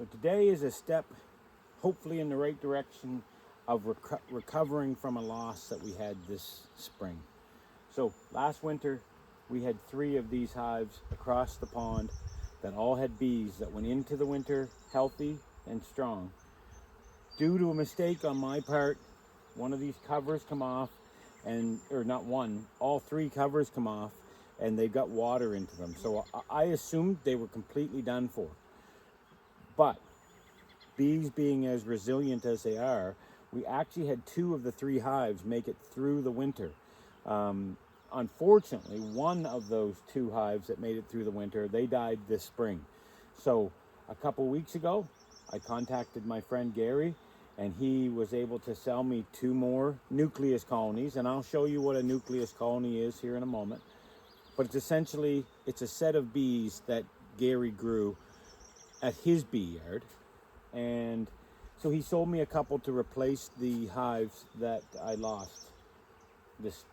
So today is a step, hopefully in the right direction, of recovering from a loss that we had this spring. So last winter, we had 3 of these hives across the pond that all had bees that went into the winter healthy and strong. Due to a mistake on my part, one of these covers come off, or not one, all 3 covers come off, and they got water into them. So I assumed they were completely done for. But bees being as resilient as they are, we actually had 2 of the 3 hives make it through the winter. Unfortunately, one of those 2 hives that made it through the winter, they died this spring. So a couple weeks ago, I contacted my friend Gary, and he was able to sell me 2 more nucleus colonies, and I'll show you what a nucleus colony is here in a moment. But it's essentially, it's a set of bees that Gary grew at his bee yard, and so he sold me a couple to replace the hives that I lost this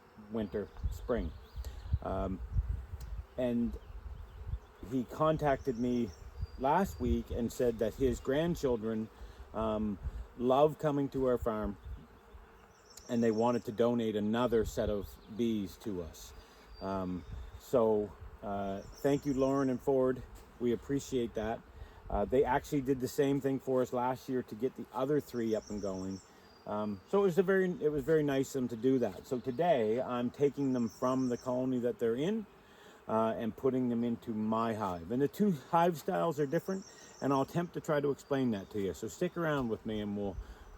spring. And he contacted me last week and said that his grandchildren love coming to our farm, and they wanted to donate another set of bees to us. So thank you, Lauren and Ford. We appreciate that. They actually did the same thing for us last year to get the other 3 up and going. So it was very nice of them to do that. So today I'm taking them from the colony that they're in and putting them into my hive. And the 2 hive styles are different, and I'll attempt to try to explain that to you. So stick around with me, and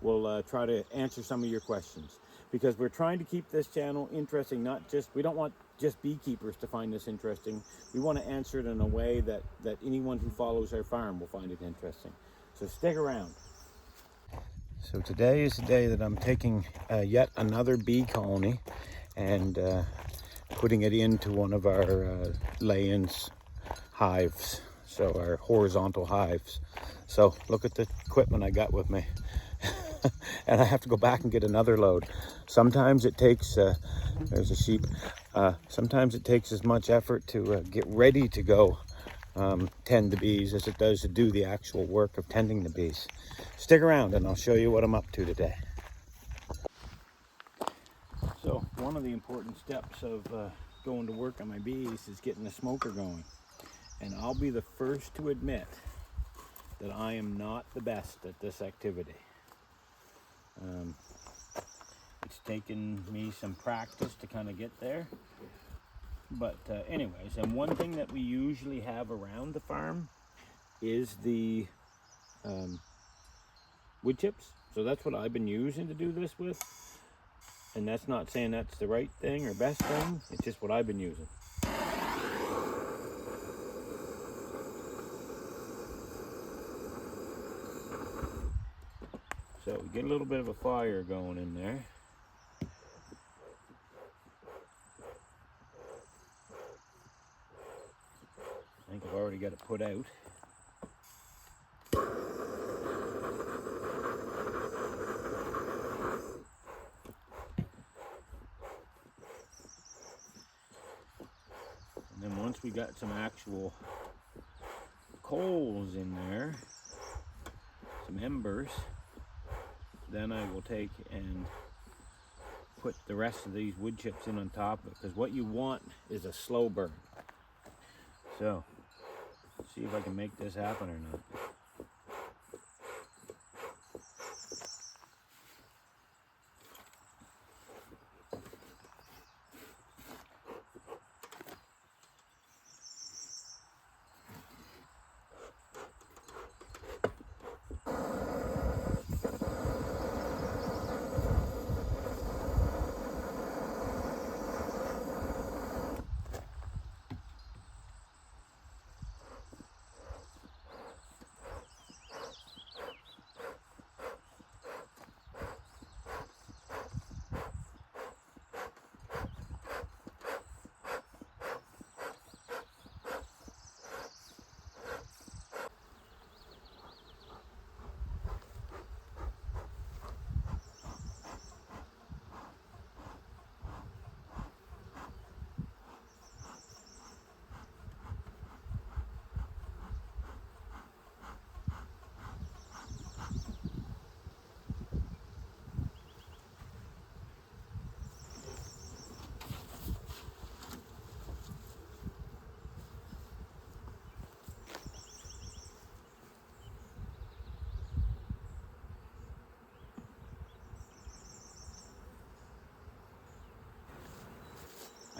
we'll try to answer some of your questions, because we're trying to keep this channel interesting. We don't want just beekeepers to find this interesting. We want to answer it in a way that anyone who follows our farm will find it interesting. So stick around. So today is the day that I'm taking yet another bee colony and putting it into one of our Layens hives, so our horizontal hives. So look at the equipment I got with me. And I have to go back and get another load. Sometimes it takes, there's a sheep, sometimes it takes as much effort to get ready to go tend the bees as it does to do the actual work of tending the bees. Stick around and I'll show you what I'm up to today. So one of the important steps of going to work on my bees is getting the smoker going. And I'll be the first to admit that I am not the best at this activity. It's taken me some practice to kind of get there. But anyways, and one thing that we usually have around the farm is the wood chips. So that's what I've been using to do this with. And that's not saying that's the right thing or best thing. It's just what I've been using. So we get a little bit of a fire going in there. I think I've already got it put out. And then once we got some actual coals in there, some embers, then I will take and put the rest of these wood chips in on top of it, because what you want is a slow burn. So, let's see if I can make this happen or not.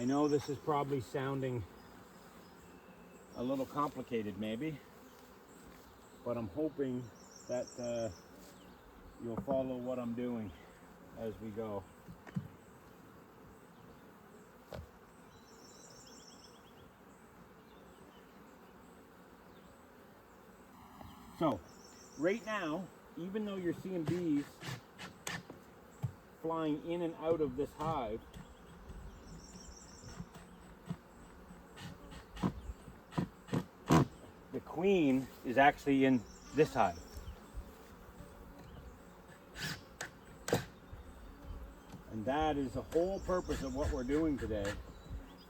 I know this is probably sounding a little complicated maybe, but I'm hoping that you'll follow what I'm doing as we go. So, right now, even though you're seeing bees flying in and out of this hive, the queen is actually in this hive. And that is the whole purpose of what we're doing today,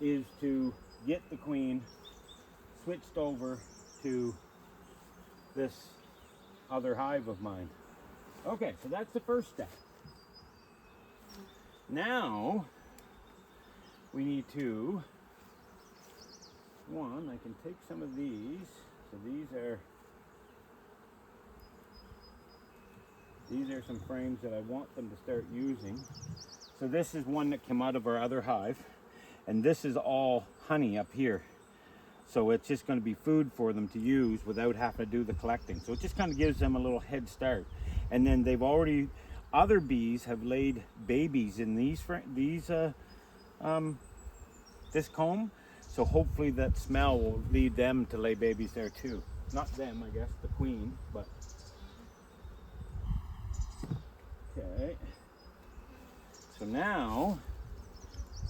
is to get the queen switched over to this other hive of mine. Okay, so that's the first step. Now we need to, one, I can take some of these. So these are some frames that I want them to start using. So this is one that came out of our other hive, and this is all honey up here. So it's just going to be food for them to use without having to do the collecting. So it just kind of gives them a little head start. And then they've already, other bees have laid babies in this comb. So hopefully that smell will lead them to lay babies there too. Not them, I guess, the queen, but. Okay. So now,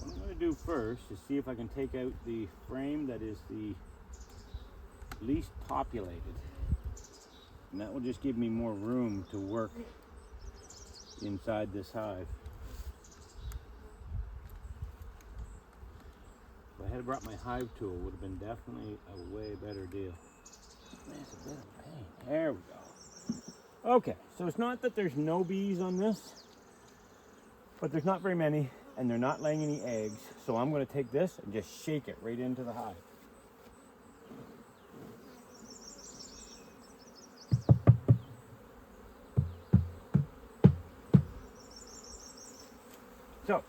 what I'm going to do first is see if I can take out the frame that is the least populated. And that will just give me more room to work inside this hive. If I had brought my hive tool, it would have been definitely a way better deal. That's a bit of a pain. There we go. Okay, so it's not that there's no bees on this, but there's not very many, and they're not laying any eggs. So I'm going to take this and just shake it right into the hive. So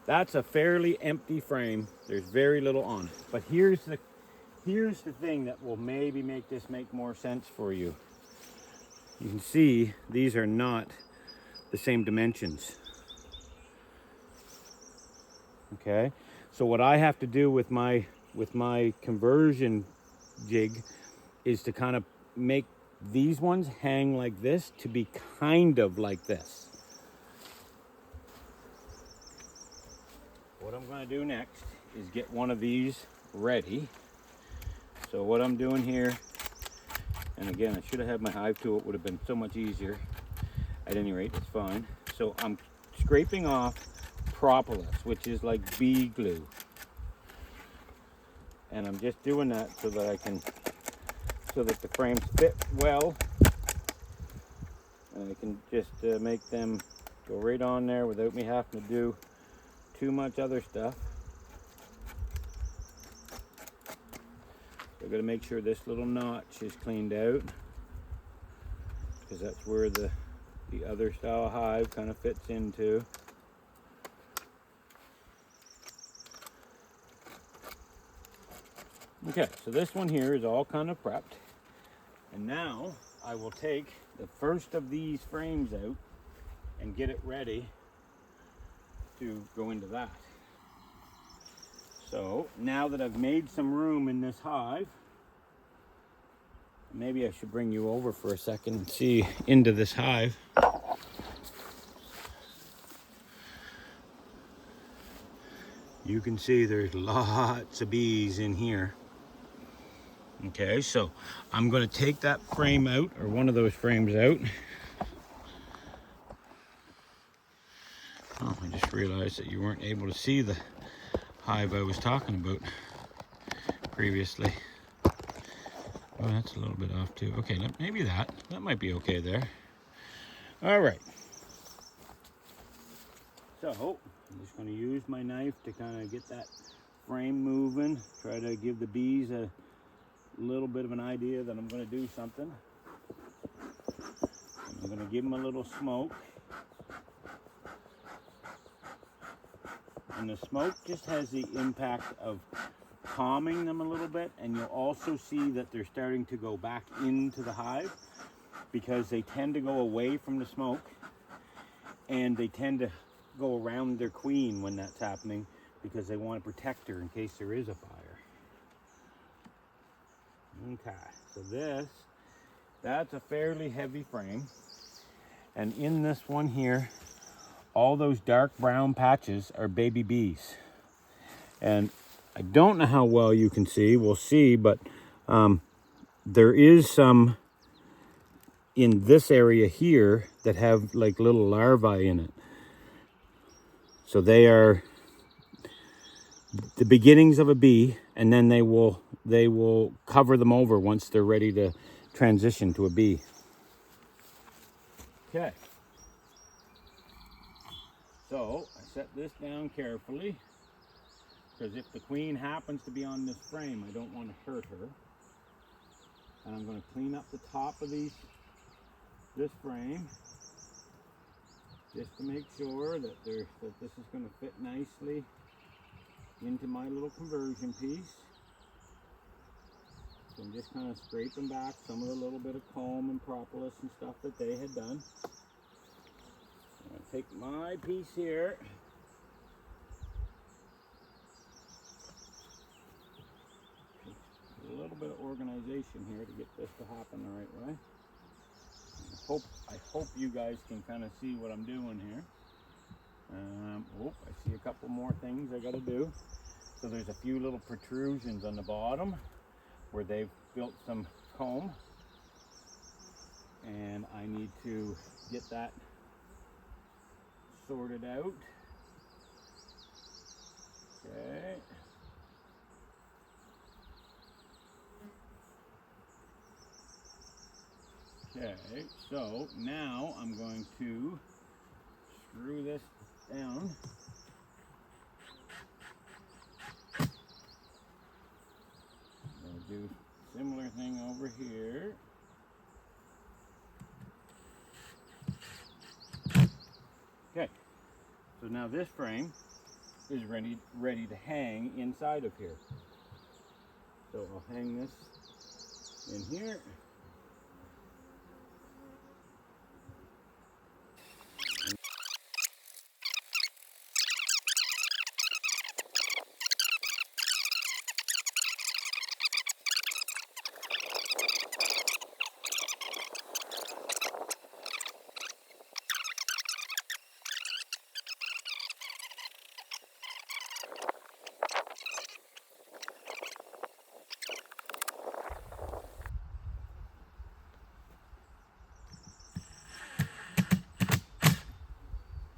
that's a fairly empty frame. There's very little on it. But here's the thing that will maybe make this make more sense for you. You can see these are not the same dimensions. Okay, so what I have to do with my conversion jig is to kind of make these ones hang like this to be kind of like this. What I'm going to do next is get one of these ready. So what I'm doing here, and again, I should have had my hive tool, it would have been so much easier. At any rate, it's fine. So I'm scraping off propolis, which is like bee glue. And I'm just doing that so that the frames fit well. And I can just make them go right on there without me having to do too much other stuff. I've got to make sure this little notch is cleaned out, because that's where the other style hive kind of fits into. Okay, so this one here is all kind of prepped. And now I will take the first of these frames out and get it ready to go into that. So now that I've made some room in this hive, maybe I should bring you over for a second and see into this hive. You can see there's lots of bees in here. Okay, so I'm going to take that frame out, or one of those frames out. Oh, I just realized that you weren't able to see the hive I was talking about previously. Oh, that's a little bit off too. Okay, maybe that might be okay there. All right. So I'm just going to use my knife to kind of get that frame moving. Try to give the bees a little bit of an idea that I'm going to do something. And I'm going to give them a little smoke. And the smoke just has the impact of calming them a little bit, and you'll also see that they're starting to go back into the hive because they tend to go away from the smoke, and they tend to go around their queen when that's happening because they want to protect her in case there is a fire. Okay, so that's a fairly heavy frame, and in this one here, all those dark brown patches are baby bees. And I don't know how well you can see, we'll see, but there is some in this area here that have like little larvae in it. So they are the beginnings of a bee, and then they will cover them over once they're ready to transition to a bee. Okay. So I set this down carefully, because if the queen happens to be on this frame, I don't want to hurt her. And I'm going to clean up the top of this frame, just to make sure that this is going to fit nicely into my little conversion piece. So I'm just kind of scraping back some of the little bit of comb and propolis and stuff that they had done. I'm going to take my piece here. A little bit of organization here to get this to happen the right way. I hope you guys can kind of see what I'm doing here. I see a couple more things I got to do. So there's a few little protrusions on the bottom where they've built some comb, and I need to get that sorted out. Okay. Okay, so now I'm going to screw this down. I'll do a similar thing over here. Okay, so now this frame is ready to hang inside of here. So I'll hang this in here.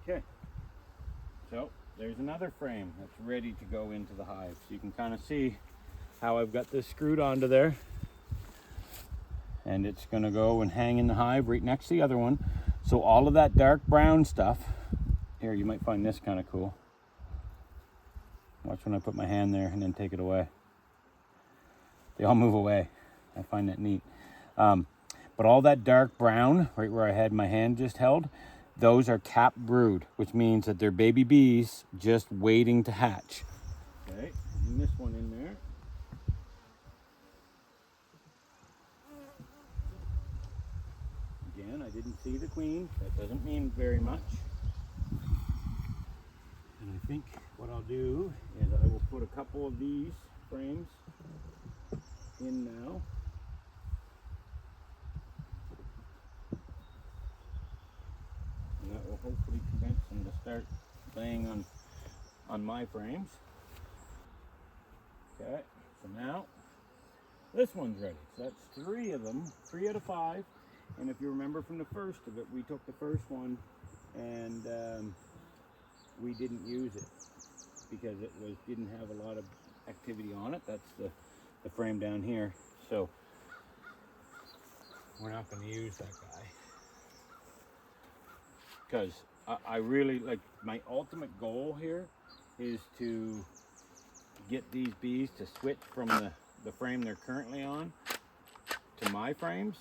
Okay, so there's another frame that's ready to go into the hive. So you can kind of see how I've got this screwed onto there. And it's going to go and hang in the hive right next to the other one. So all of that dark brown stuff, here you might find this kind of cool. Watch when I put my hand there and then take it away. They all move away. I find that neat. But all that dark brown, right where I had my hand just held, those are capped brood, which means that they're baby bees just waiting to hatch. Okay, and this one in there. Again, I didn't see the queen. That doesn't mean very much. And I think what I'll do is I will put a couple of these frames in now. And that will hopefully convince them to start laying on my frames. Okay, so now this one's ready. So that's 3 of them, 3 out of 5. And if you remember from the first of it, we took the first one and we didn't use it because it didn't have a lot of activity on it. That's the frame down here. So we're not going to use that guy because I really like, my ultimate goal here is to get these bees to switch from the frame they're currently on to my frames.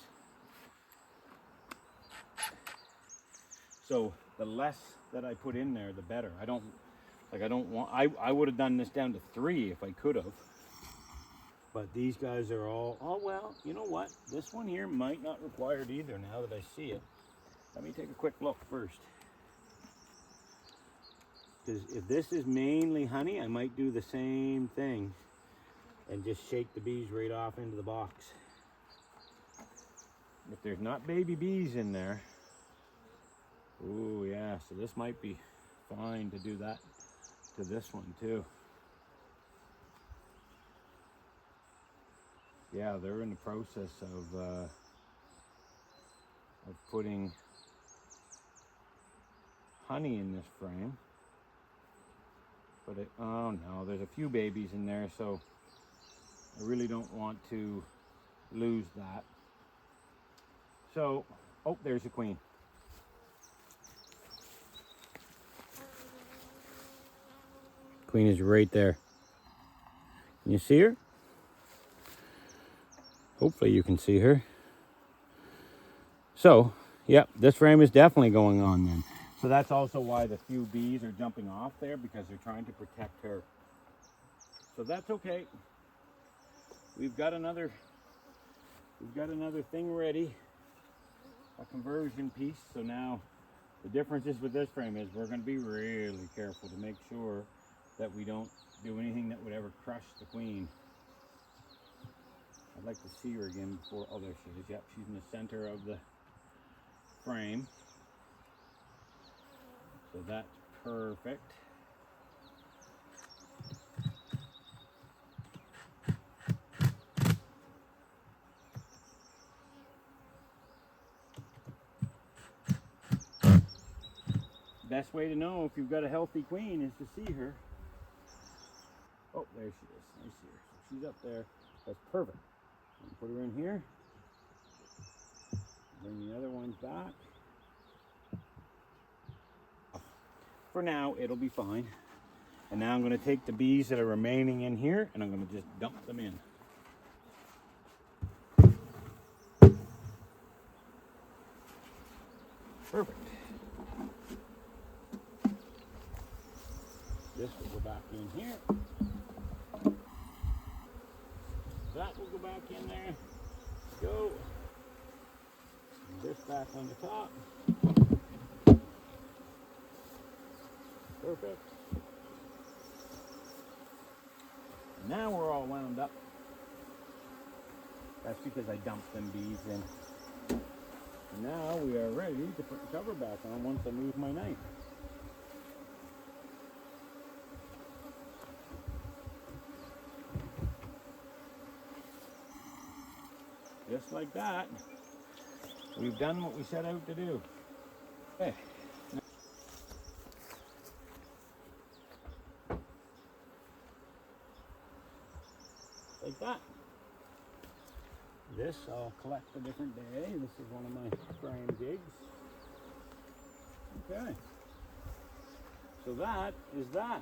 So the less that I put in there, the better. Like I don't want, I would have done this down to 3 if I could have. But these guys are all, oh well, you know what? This one here might not require it either now that I see it. Let me take a quick look first. Because if this is mainly honey, I might do the same thing and just shake the bees right off into the box. If there's not baby bees in there, oh yeah, so this might be fine to do that to this one too. Yeah, they're in the process of putting honey in this frame. But it, oh no, there's a few babies in there, so I really don't want to lose that. So, oh, there's a queen. Queen is right there. Can you see her? Hopefully you can see her. So, yep, this frame is definitely going on then. So that's also why the few bees are jumping off there, because they're trying to protect her. So that's okay. We've got another thing ready, a conversion piece. So now the difference is with this frame is we're going to be really careful to make sure that we don't do anything that would ever crush the queen. I'd like to see her again before, oh there she is, yep, she's in the center of the frame. So that's perfect. Best way to know if you've got a healthy queen is to see her. Oh, there she is. I see her. So she's up there. That's perfect. Put her in here. Bring the other ones back. For now, it'll be fine. And now I'm going to take the bees that are remaining in here and I'm going to just dump them in. Perfect. This will go back in here. That will go back in there. Go. And this back on the top. Perfect. Now we're all wound up. That's because I dumped them bees in. And now we are ready to put the cover back on once I move my knife. Just like that, we've done what we set out to do. Okay. Like that. This I'll collect a different day. This is one of my frame gigs. Okay. So that is that.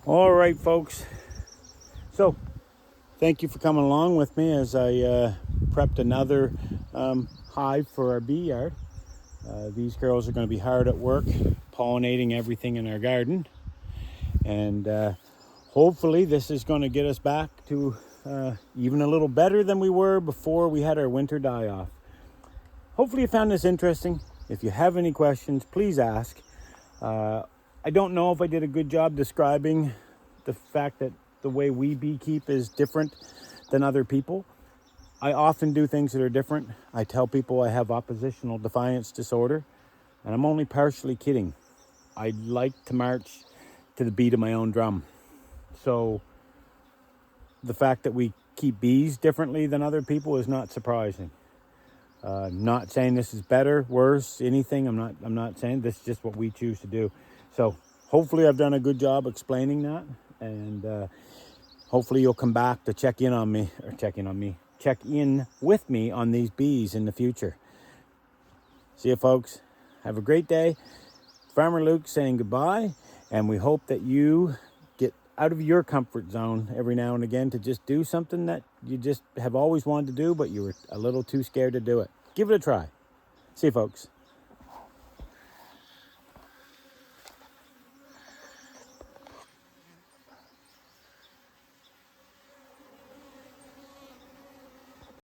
All right, folks. So, thank you for coming along with me as I prepped another hive for our bee yard. These girls are going to be hard at work pollinating everything in our garden. And hopefully this is going to get us back to even a little better than we were before we had our winter die-off. Hopefully you found this interesting. If you have any questions, please ask. I don't know if I did a good job describing the fact that the way we beekeep is different than other people. I often do things that are different. I tell people I have oppositional defiance disorder, and I'm only partially kidding. I like to march to the beat of my own drum. So the fact that we keep bees differently than other people is not surprising. Not saying this is better, worse, anything. I'm not saying this is just what we choose to do. So hopefully I've done a good job explaining that, and hopefully you'll come back to check in with me on these bees in the future. See you, folks. Have a great day. Farmer Luke saying goodbye, and we hope that you get out of your comfort zone every now and again to just do something that you just have always wanted to do, but you were a little too scared to do it. Give it a try. See you, folks.